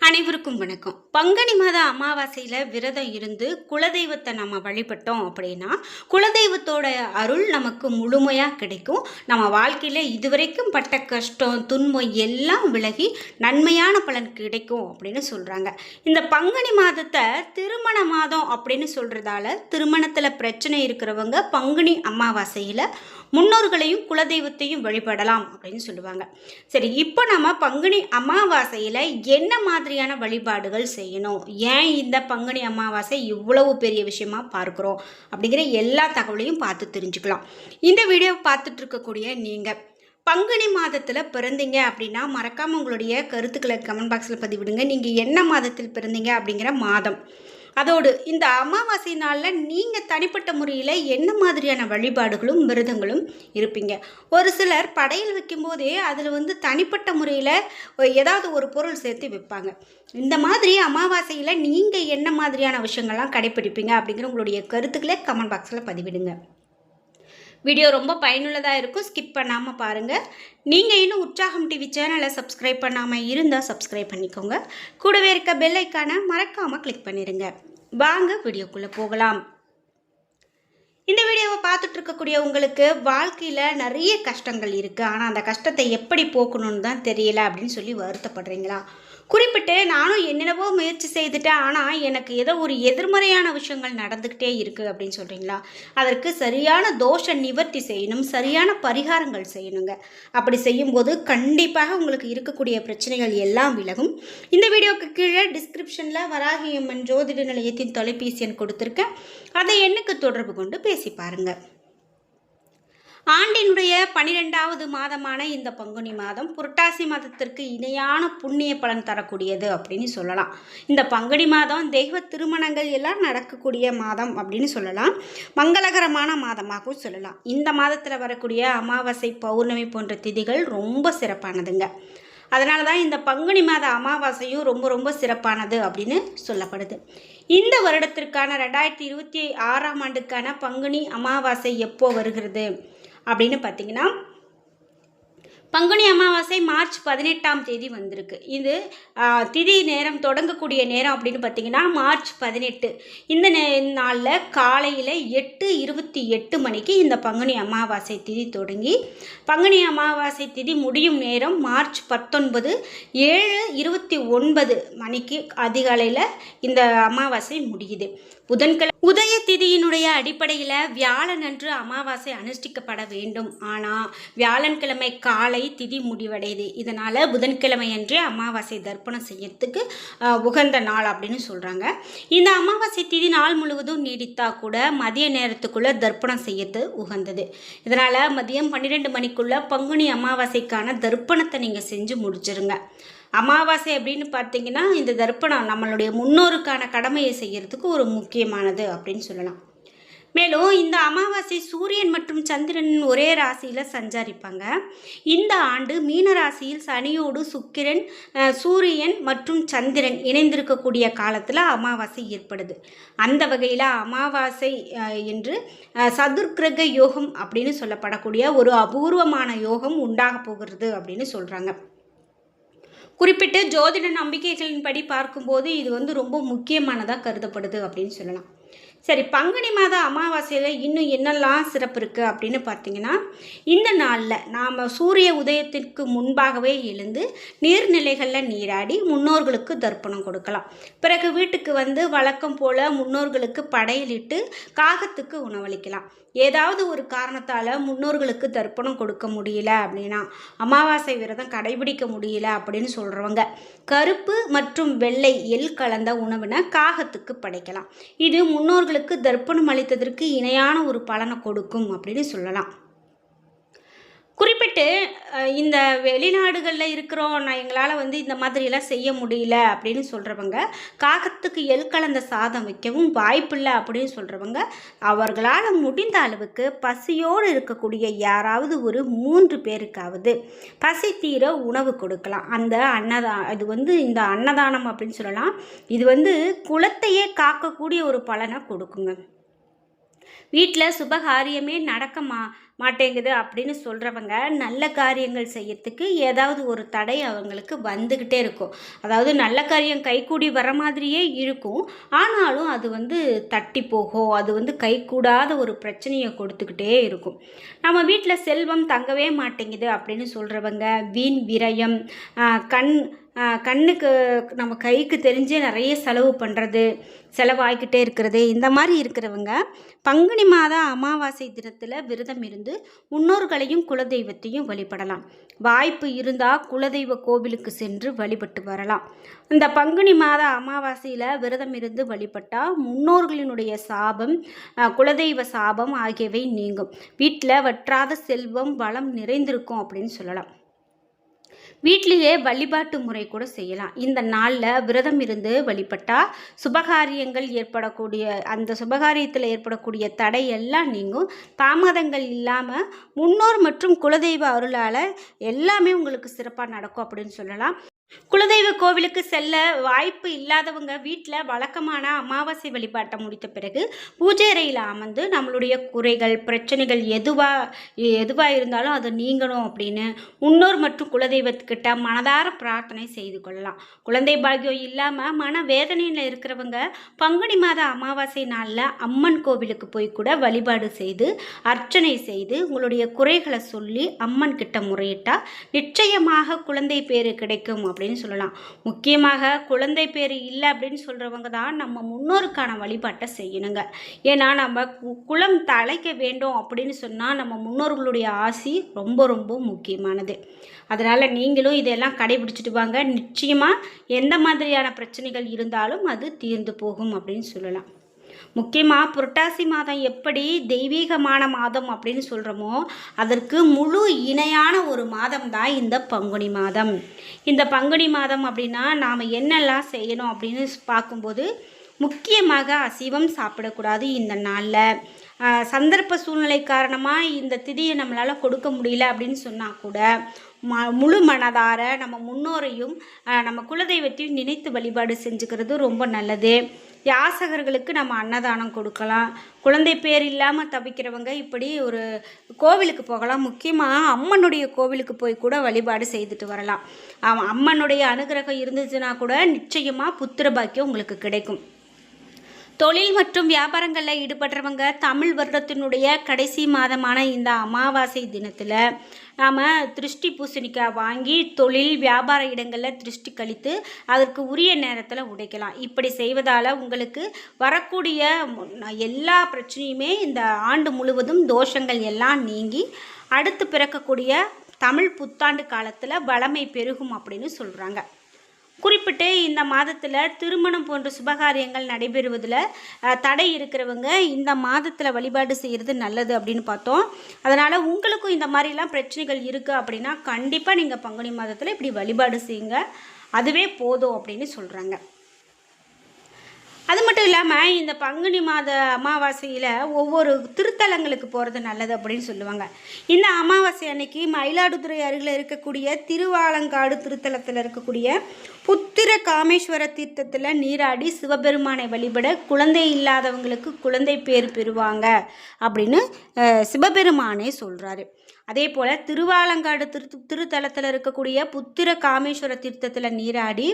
அனைவருக்கும் வணக்கம். பங்குனி மாத அமாவாசையில் விரதம் இருந்து குலதெய்வத்தை நம்ம வழிபட்டோம் அப்படின்னா குலதெய்வத்தோட அருள் நமக்கு முழுமையாக கிடைக்கும். நம்ம வாழ்க்கையில் இதுவரைக்கும் பட்ட கஷ்டம் துன்பம் எல்லாம் விலகி நன்மையான பலன் கிடைக்கும் அப்படின்னு சொல்கிறாங்க. இந்த பங்குனி மாதத்தை திருமண மாதம் அப்படின்னு சொல்கிறதால திருமணத்தில் பிரச்சனை இருக்கிறவங்க பங்குனி அமாவாசையில் முன்னோர்களையும் குலதெய்வத்தையும் வழிபடலாம் அப்படின்னு சொல்லுவாங்க. சரி, இப்போ நம்ம பங்குனி அமாவாசையில் என்ன மாதிரியான வழிபாடுகள் செய்யணும், ஏன் இந்த பங்குனி அமாவாசை இவ்வளவு பெரிய விஷயமா பார்க்குறோம் அப்படிங்கிற எல்லா தகவலையும் பார்த்து தெரிஞ்சுக்கலாம். இந்த வீடியோ பார்த்துட்டு இருக்கக்கூடிய நீங்கள் பங்குனி மாதத்தில் பிறந்தீங்க அப்படின்னா மறக்காமல் உங்களுடைய கருத்துக்களை கமெண்ட் பாக்ஸில் பதிவிடுங்க. நீங்கள் என்ன மாதத்தில் பிறந்தீங்க அப்படிங்கிற மாதம், அதோடு இந்த அமாவாசை நாளில் நீங்கள் தனிப்பட்ட முறையில் என்ன மாதிரியான வழிபாடுகளும் விரதங்களும் இருப்பீங்க. ஒரு சிலர் படையல் வைக்கும்போதே அதில் தனிப்பட்ட முறையில் ஏதாவது ஒரு பொருள் சேர்த்து வைப்பாங்க. இந்த மாதிரி அமாவாசையில் நீங்கள் என்ன மாதிரியான விஷயங்கள்லாம் கடைப்பிடிப்பீங்க அப்படிங்கிற உங்களுடைய கருத்துக்களை கமெண்ட் பாக்ஸில் பதிவிடுங்க. வீடியோ ரொம்ப பயனுள்ளதாக இருக்கும், ஸ்கிப் பண்ணாமல் பாருங்கள். நீங்கள் இன்னும் உற்சாகம் டிவி சேனலை சப்ஸ்கிரைப் பண்ணாமல் இருந்தால் சப்ஸ்கிரைப் பண்ணிக்கோங்க. கூடவே இருக்க பெல் ஐக்கானை மறக்காமல் கிளிக் பண்ணிடுங்க. வாங்க வீடியோக்குள்ளே போகலாம். இந்த வீடியோவை பார்த்துட்டு இருக்கக்கூடிய உங்களுக்கு வாழ்க்கையில் நிறைய கஷ்டங்கள் இருக்குது, ஆனால் அந்த கஷ்டத்தை எப்படி போக்கணும்னு தான் தெரியல அப்படின்னு சொல்லி வருத்தப்படுறீங்களா? குறிப்பிட்டு நானும் என்னென்னவோ முயற்சி செய்துட்டேன், ஆனால் எனக்கு ஏதோ ஒரு எதிர்மறையான விஷயங்கள் நடந்துக்கிட்டே இருக்குது அப்படின்னு சொல்கிறீங்களா? அதற்கு சரியான தோஷ நிவர்த்தி செய்யணும், சரியான பரிகாரங்கள் செய்யணுங்க. அப்படி செய்யும்போது கண்டிப்பாக உங்களுக்கு இருக்கக்கூடிய பிரச்சனைகள் எல்லாம் விலகும். இந்த வீடியோக்கு கீழே டிஸ்கிரிப்ஷனில் வராகி அம்மன் ஜோதிட நிலையத்தின் தொலைபேசி எண் கொடுத்துருக்கேன். அதை எண்ணுக்கு தொடர்பு கொண்டு பேசி பாருங்கள். ஆண்டினுடைய 12வது மாதமான இந்த பங்குனி மாதம் புரட்டாசி மாதத்திற்கு இணையான புண்ணிய பலன் தரக்கூடியது அப்படின்னு சொல்லலாம். இந்த பங்குனி மாதம் தெய்வ திருமணங்கள் எல்லாம் நடக்கக்கூடிய மாதம் அப்படின்னு சொல்லலாம். மங்களகரமான மாதமாகவும் சொல்லலாம். இந்த மாதத்தில் வரக்கூடிய அமாவாசை பௌர்ணமி போன்ற திதிகள் ரொம்ப சிறப்பானதுங்க. அதனால தான் இந்த பங்குனி மாத அமாவாசையும் ரொம்ப ரொம்ப சிறப்பானது அப்படின்னு சொல்லப்படுது. இந்த வருடத்திற்கான 2026ஆம் ஆண்டுக்கான பங்குனி அமாவாசை எப்போ வருகிறது அப்படின்னு பார்த்தீங்கன்னா, பங்குனி அமாவாசை மார்ச் 18ஆம் தேதி வந்திருக்கு. இது திதி நேரம் தொடங்கக்கூடிய நேரம் அப்படின்னு பார்த்தீங்கன்னா மார்ச் 18. இந்த நாளில் காலையில் 8:28 மணிக்கு இந்த பங்குனி அமாவாசை திதி தொடங்கி பங்குனி அமாவாசை திதி முடியும் நேரம் மார்ச் 19 7:29 மணிக்கு அதிகாலையில் இந்த அமாவாசை முடியுது. புதன்கிழமை உதய திதியினுடைய அடிப்படையில் வியாழன் அன்று அமாவாசை அனுஷ்டிக்கப்பட வேண்டும். ஆனால் வியாழன்கிழமை காலை திதி முடிவடையுது. இதனால் புதன்கிழமை அன்றே அமாவாசை தர்ப்பணம் செய்யறதுக்கு உகந்த நாள் அப்படின்னு சொல்கிறாங்க. இந்த அமாவாசை திதி நாள் முழுவதும் நீடித்தா கூட மதிய நேரத்துக்குள்ளே தர்ப்பணம் செய்யறது உகந்தது. இதனால் மதியம் 12 மணிக்குள்ளே பங்குனி அமாவாசைக்கான தர்ப்பணத்தை நீங்கள் செஞ்சு முடிச்சிருங்க. அமாவாசை அப்படின்னு பார்த்தீங்கன்னா இந்த தர்ப்பணம் நம்மளுடைய முன்னோருக்கான கடமையை செய்கிறதுக்கு ஒரு முக்கியமானது அப்படின்னு சொல்லலாம். மேலும் இந்த அமாவாசை சூரியன் மற்றும் சந்திரன் ஒரே ராசியில் சஞ்சாரிப்பாங்க. இந்த ஆண்டு மீன ராசியில் சனியோடு சுக்கிரன் சூரியன் மற்றும் சந்திரன் இணைந்திருக்கக்கூடிய காலத்தில் அமாவாசை ஏற்படுது. அந்த வகையில் அமாவாசை என்று சதுர்கிரக யோகம் அப்படின்னு சொல்லப்படக்கூடிய ஒரு அபூர்வமான யோகம் உண்டாக போகிறது அப்படின்னு சொல்கிறாங்க. குறிப்பிட்டு ஜோதிட நம்பிக்கைகளின்படி பார்க்கும்போது இது ரொம்ப முக்கியமானதாக கருதப்படுது அப்படின்னு சொல்லலாம். சரி, பங்குனி மாத அமாவாசையில் இன்னும் என்னெல்லாம் சிறப்பு இருக்குது அப்படின்னு பார்த்தீங்கன்னா, இந்த நாளில் நாம் சூரிய உதயத்திற்கு முன்பாகவே எழுந்து நீர்நிலைகளில் நீராடி முன்னோர்களுக்கு தர்ப்பணம் கொடுக்கலாம். பிறகு வீட்டுக்கு வழக்கம் போல் முன்னோர்களுக்கு படையலிட்டு காகத்துக்கு உணவளிக்கலாம். ஏதாவது ஒரு காரணத்தால் முன்னோர்களுக்கு தர்ப்பணம் கொடுக்க முடியல அப்படின்னா, அமாவாசை விரதம் கடைபிடிக்க முடியல அப்படின்னு சொல்கிறவங்க கருப்பு மற்றும் வெள்ளை எள் கலந்த உணவினை காகத்துக்கு படைக்கலாம். இது முன்னோர்களுக்கு தர்ப்பணம் அளித்ததற்கு இணையான ஒரு பலனை கொடுக்கும் அப்படின்னு சொல்லலாம். குறிப்பிட்டு இந்த வெளிநாடுகளில் இருக்கிறோம், எங்களால் இந்த மாதிரியெல்லாம் செய்ய முடியல அப்படின்னு சொல்கிறவங்க காகத்துக்கு எள் கலந்த சாதம் வைக்கவும் வாய்ப்பில்லை அப்படின்னு சொல்கிறவங்க அவர்களால் முடிந்த அளவுக்கு பசியோடு இருக்கக்கூடிய யாராவது ஒரு 3 பேருக்காவது பசி தீர உணவு கொடுக்கலாம். அந்த இது இந்த அன்னதானம் அப்படின்னு சொல்லலாம். இது குலத்தையே காக்கக்கூடிய ஒரு பலனை கொடுக்குங்க. வீட்டில் சுபகாரியமே நடக்க மாட்டேங்குது அப்படின்னு சொல்கிறவங்க நல்ல காரியங்கள் செய்யறதுக்கு ஏதாவது ஒரு தடை அவங்களுக்கு வந்துக்கிட்டே இருக்கும். அதாவது நல்ல காரியம் கைகூடி வர மாதிரியே இருக்கும், ஆனாலும் அது தட்டி போகும். அது கைகூடாத ஒரு பிரச்சனையை கொடுத்துக்கிட்டே இருக்கும். நம்ம வீட்டில் செல்வம் தங்கவே மாட்டேங்குது அப்படின்னு சொல்கிறவங்க வீண் விரயம், கண் கண்ணுக்கு நம்ம கைக்கு தெரிஞ்சே நிறைய செலவு பண்ணுறது, செலவாகிக்கிட்டே இருக்கிறது, இந்த மாதிரி இருக்கிறவங்க பங்குனி மாத அமாவாசை தினத்தில் விரதம் இருந்து முன்னோர்களையும் குலதெய்வத்தையும் வழிபடலாம். வாய்ப்பு இருந்தால் குலதெய்வ கோவிலுக்கு சென்று வழிபட்டு வரலாம். இந்த பங்குனி மாத அமாவாசையில் விரதம் இருந்து வழிபட்டால் முன்னோர்களினுடைய சாபம், குலதெய்வ சாபம் ஆகியவை நீங்கும். வீட்டில் வற்றாத செல்வம் வளம் நிறைந்திருக்கும் அப்படின்னு சொல்லலாம். வீட்டிலேயே வழிபாட்டு முறை கூட செய்யலாம். இந்த நாளில் விரதம் இருந்து வழிபட்டால் சுபகாரியங்கள் ஏற்படக்கூடிய அந்த சுபகாரியத்தில் ஏற்படக்கூடிய தடை எல்லாம் நீங்கும். தாமதங்கள் இல்லாமல் முன்னோர் மற்றும் குலதெய்வ அருளால் எல்லாமே உங்களுக்கு சிறப்பாக நடக்கும் அப்படின்னு சொல்லலாம். குலதெய்வ கோவிலுக்கு செல்ல வாய்ப்பு இல்லாதவங்க வீட்டில் வழக்கமான அமாவாசை வழிபாட்டை முடித்த பிறகு பூஜை அறையில் அமர்ந்து நம்மளுடைய குறைகள் பிரச்சனைகள் எதுவாக இருந்தாலும் அது நீங்கணும் அப்படின்னு முன்னோர் மற்றும் குலதெய்வத்துக்கிட்ட மனதார பிரார்த்தனை செய்து கொள்ளலாம். குழந்தை பாக்கியம் இல்லாமல் மன வேதனையில் இருக்கிறவங்க பங்குனி மாத அமாவாசை நாளில் அம்மன் கோவிலுக்கு போய் கூட வழிபாடு செய்து அர்ச்சனை செய்து உங்களுடைய குறைகளை சொல்லி அம்மன் கிட்ட முறையிட்டால் நிச்சயமாக குழந்தை பேறு கிடைக்கும் அப்படின்னு சொல்லலாம். முக்கியமாக குழந்தை பேர் இல்லை அப்படின்னு சொல்கிறவங்க தான் நம்ம முன்னோருக்கான வழிபாட்டை செய்யணுங்க. ஏன்னா நம்ம குலம் தலைக்க வேண்டும் அப்படின்னு சொன்னால் நம்ம முன்னோர்களுடைய ஆசி ரொம்ப ரொம்ப முக்கியமானது. அதனால் நீங்களும் இதெல்லாம் கடைபிடிச்சிட்டு வாங்க. நிச்சயமாக எந்த மாதிரியான பிரச்சனைகள் இருந்தாலும் அது தீர்ந்து போகும் அப்படின்னு சொல்லலாம். முக்கியமாக புரட்டாசி மாதம் எப்படி தெய்வீகமான மாதம் அப்படின்னு சொல்கிறோமோ அதற்கு முழு இணையான ஒரு மாதம் தான் இந்த பங்குனி மாதம். இந்த பங்குனி மாதம் அப்படின்னா நாம் என்னெல்லாம் செய்யணும் அப்படின்னு பார்க்கும்போது முக்கியமாக அசைவம் சாப்பிடக்கூடாது. இந்த நாளில் சந்தர்ப்ப சூழ்நிலை காரணமாக இந்த திதியை நம்மளால் கொடுக்க முடியல அப்படின்னு சொன்னால் கூட முழு மனதார நம்ம முன்னோரையும் நம்ம குலதெய்வத்தையும் நினைத்து வழிபாடு செஞ்சுக்கிறது ரொம்ப நல்லது. யாசகர்களுக்கு நம்ம அன்னதானம் கொடுக்கலாம். குழந்தை பேர் இல்லாமல் தவிக்கிறவங்க இப்படி ஒரு கோவிலுக்கு போகலாம். முக்கியமாக அம்மனுடைய கோவிலுக்கு போய் கூட வழிபாடு செய்துட்டு வரலாம். அம்மனுடைய அனுகிரகம் இருந்துச்சுன்னா கூட நிச்சயமாக புத்திர பாக்கியம் உங்களுக்கு கிடைக்கும். தொழில் மற்றும் வியாபாரங்களில் ஈடுபடுறவங்க தமிழ் வருடத்தினுடைய கடைசி மாதமான இந்த அமாவாசை தினத்தில் நாம் திருஷ்டி பூசணிக்காய் வாங்கி தொழில் வியாபார இடங்களில் திருஷ்டி கழித்து அதற்கு உரிய நேரத்தில் உடைக்கலாம். இப்படி செய்வதால் உங்களுக்கு வரக்கூடிய எல்லா பிரச்சனையுமே இந்த ஆண்டு முழுவதும் தோஷங்கள் எல்லாம் நீங்கி அடுத்து பிறக்கக்கூடிய தமிழ் புத்தாண்டு காலத்தில் வளமை பெருகும் அப்படின்னு சொல்கிறாங்க. குறிப்பிட்டு இந்த மாதத்தில் திருமணம் போன்ற சுபகாரியங்கள் நடைபெறுவதில் தடை இருக்கிறவங்க இந்த மாதத்தில் வழிபாடு செய்கிறது நல்லது அப்படின்னு பார்த்தோம். அதனால் உங்களுக்கும் இந்த மாதிரிலாம் பிரச்சனைகள் இருக்குது அப்படின்னா கண்டிப்பாக நீங்கள் பங்குனி மாதத்தில் இப்படி வழிபாடு செய்யுங்க, அதுவே போதும் அப்படின்னு சொல்கிறாங்க. அது மட்டும் இல்லாமல் இந்த பங்குனி மாத அமாவாசையில் ஒவ்வொரு திருத்தலங்களுக்கு போகிறது நல்லது அப்படின்னு சொல்லுவாங்க. இந்த அமாவாசை அன்னைக்கு மயிலாடுதுறை அருகில் இருக்கக்கூடிய திருவாலங்காடு திருத்தலத்தில் இருக்கக்கூடிய புத்திர காமேஸ்வர தீர்த்தத்தில் நீராடி சிவபெருமானை வழிபட குழந்தை இல்லாதவங்களுக்கு குழந்தை பேர் பெறுவாங்க அப்படின்னு சிவபெருமானே சொல்கிறாரு. அதே போல் திருவாலங்காடு திருத்தலத்தில் இருக்கக்கூடிய புத்திர காமேஸ்வர தீர்த்தத்தில் நீராடி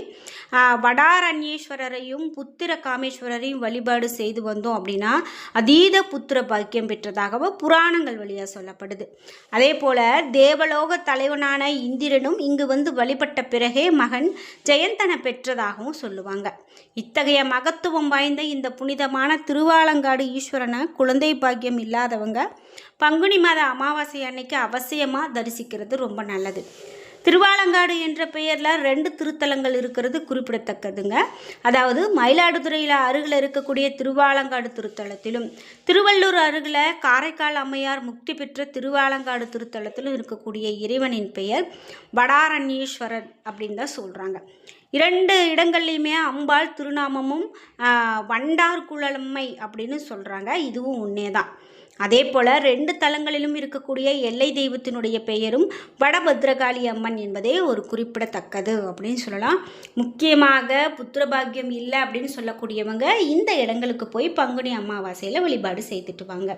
வடாரண்யேஸ்வரரையும் புத்திர காமேஸ்வரரையும் வழிபாடு செய்து வந்தோம் அப்படின்னா அதீத புத்திர பாக்கியம் பெற்றதாகவும் புராணங்கள் வழியாக சொல்லப்படுது. அதே போல் தேவலோக தலைவனான இந்திரனும் இங்கு வழிபட்ட பிறகே மகன் ஜெயந்தனை பெற்றதாகவும் சொல்லுவாங்க. இத்தகைய மகத்துவம் வாய்ந்த இந்த புனிதமான திருவாலங்காடு ஈஸ்வரனை குழந்தை பாக்கியம் இல்லாதவங்க பங்குனி மாத அமாவாசை அன்னைக்கு அவசியமாக தரிசிக்கிறது ரொம்ப நல்லது. திருவாலங்காடு என்ற பெயரில் 2 திருத்தலங்கள் இருக்கிறது குறிப்பிடத்தக்கதுங்க. அதாவது மயிலாடுதுறையில் அருகில் இருக்கக்கூடிய திருவாலங்காடு திருத்தலத்திலும் திருவள்ளூர் அருகில் காரைக்கால் அம்மையார் முக்தி பெற்ற திருவாலங்காடு திருத்தலத்திலும் இருக்கக்கூடிய இறைவனின் பெயர் வடாரண்யேஸ்வரர் அப்படின்னு தான் சொல்கிறாங்க. 2 இடங்கள்லையுமே அம்பாள் திருநாமமும் வண்டார் குழலம்மை அப்படின்னு சொல்கிறாங்க. இதுவும் உண்மைதான். அதே போல் 2 தலங்களிலும் இருக்கக்கூடிய எல்லை தெய்வத்தினுடைய பெயரும் வடபத்ரகாளி அம்மன் என்பதே ஒரு குறிப்பிடத்தக்கது அப்படின்னு சொல்லலாம். முக்கியமாக புத்திரபாகியம் இல்லை அப்படின்னு சொல்லக்கூடியவங்க இந்த இடங்களுக்கு போய் பங்குனி அமாவாசையில் வழிபாடு செய்துட்டு வாங்க.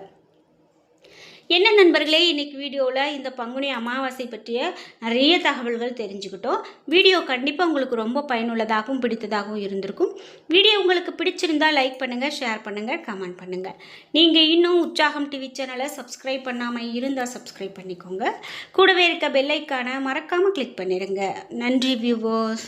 என்ன நண்பர்களே, இன்றைக்கி வீடியோவில் இந்த பங்குனி அமாவாசை பற்றிய நிறைய தகவல்கள் தெரிஞ்சுக்கிட்டோம். வீடியோ கண்டிப்பாக உங்களுக்கு ரொம்ப பயனுள்ளதாகவும் பிடித்ததாகவும் இருந்திருக்கும். வீடியோ உங்களுக்கு பிடிச்சிருந்தால் லைக் பண்ணுங்கள், ஷேர் பண்ணுங்கள், கமெண்ட் பண்ணுங்கள். நீங்கள் இன்னும் உற்சாகம் டிவி சேனலை சப்ஸ்கிரைப் பண்ணாமல் இருந்தால் சப்ஸ்கிரைப் பண்ணிக்கோங்க. கூடவே இருக்க பெல் ஐக்கானை மறக்காமல் கிளிக் பண்ணிடுங்க. நன்றி வியூவர்ஸ்.